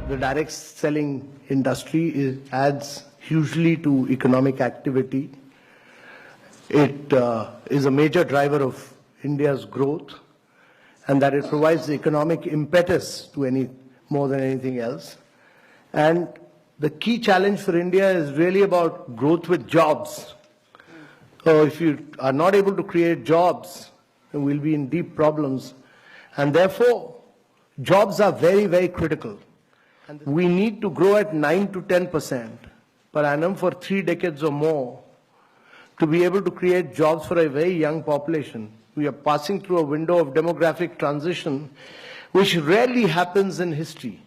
the direct selling industry adds hugely to economic activity. It is a major driver of India's growth, and that it provides the economic impetus to more than anything else. And the key challenge for India is really about growth with jobs. So if you are not able to create jobs, then we'll be in deep problems. And therefore, jobs are very, very critical. And we need to grow at 9 to 10% per annum for 3 decades or more to be able to create jobs for a very young population. We are passing through a window of demographic transition which rarely happens in history.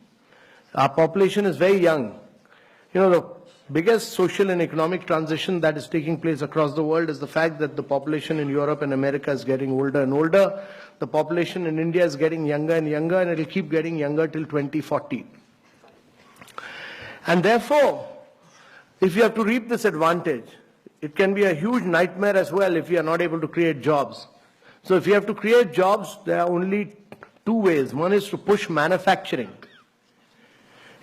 Our population is very young. You know, the biggest social and economic transition that is taking place across the world is the fact that the population in Europe and America is getting older and older. The population in India is getting younger and younger, and it will keep getting younger till 2040. And therefore, if you have to reap this advantage, it can be a huge nightmare as well if you are not able to create jobs. So if you have to create jobs, there are only 2 ways. One is to push manufacturing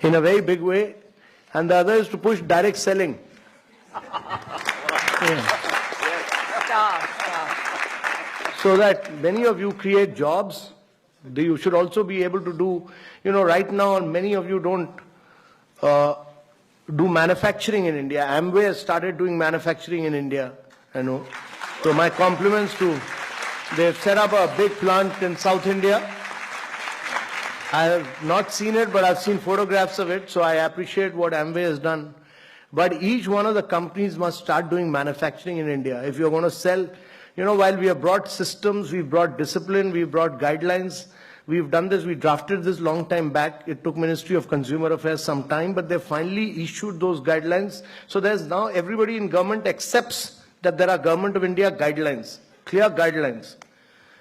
in a very big way, and the other is to push direct selling. So that many of you create jobs. You should also be able to do, right now many of you don't do manufacturing in India. Amway has started doing manufacturing in India, I know. So my compliments to, they've set up a big plant in South India. I have not seen it, but I've seen photographs of it, so I appreciate what Amway has done. But each one of the companies must start doing manufacturing in India. If you're going to sell, while we have brought systems, we've brought discipline, we've brought guidelines, we've done this, we drafted this long time back. It took Ministry of Consumer Affairs some time, but they finally issued those guidelines. So there's now everybody in government accepts that there are Government of India guidelines, clear guidelines.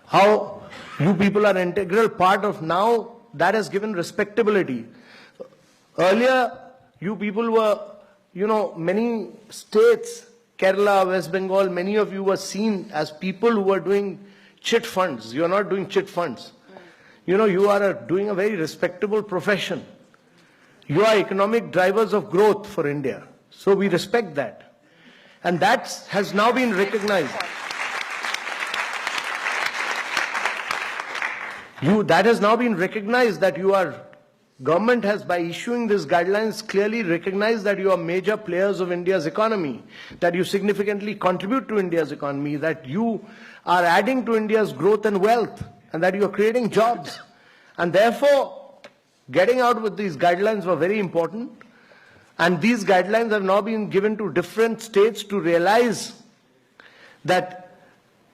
How you people are an integral part of now, that has given respectability. Earlier, you people were, many states, Kerala, West Bengal, many of you were seen as people who were doing chit funds. You are not doing chit funds. You are doing a very respectable profession. You are economic drivers of growth for India. So we respect that. And that has now been recognized. That has now been recognized that government has, by issuing these guidelines, clearly recognized that you are major players of India's economy, that you significantly contribute to India's economy, that you are adding to India's growth and wealth, and that you are creating jobs. And therefore, getting out with these guidelines were very important. And these guidelines have now been given to different states to realize that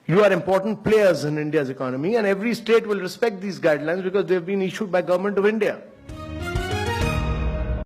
you are important players in India's economy, and every state will respect these guidelines because they have been issued by Government of India.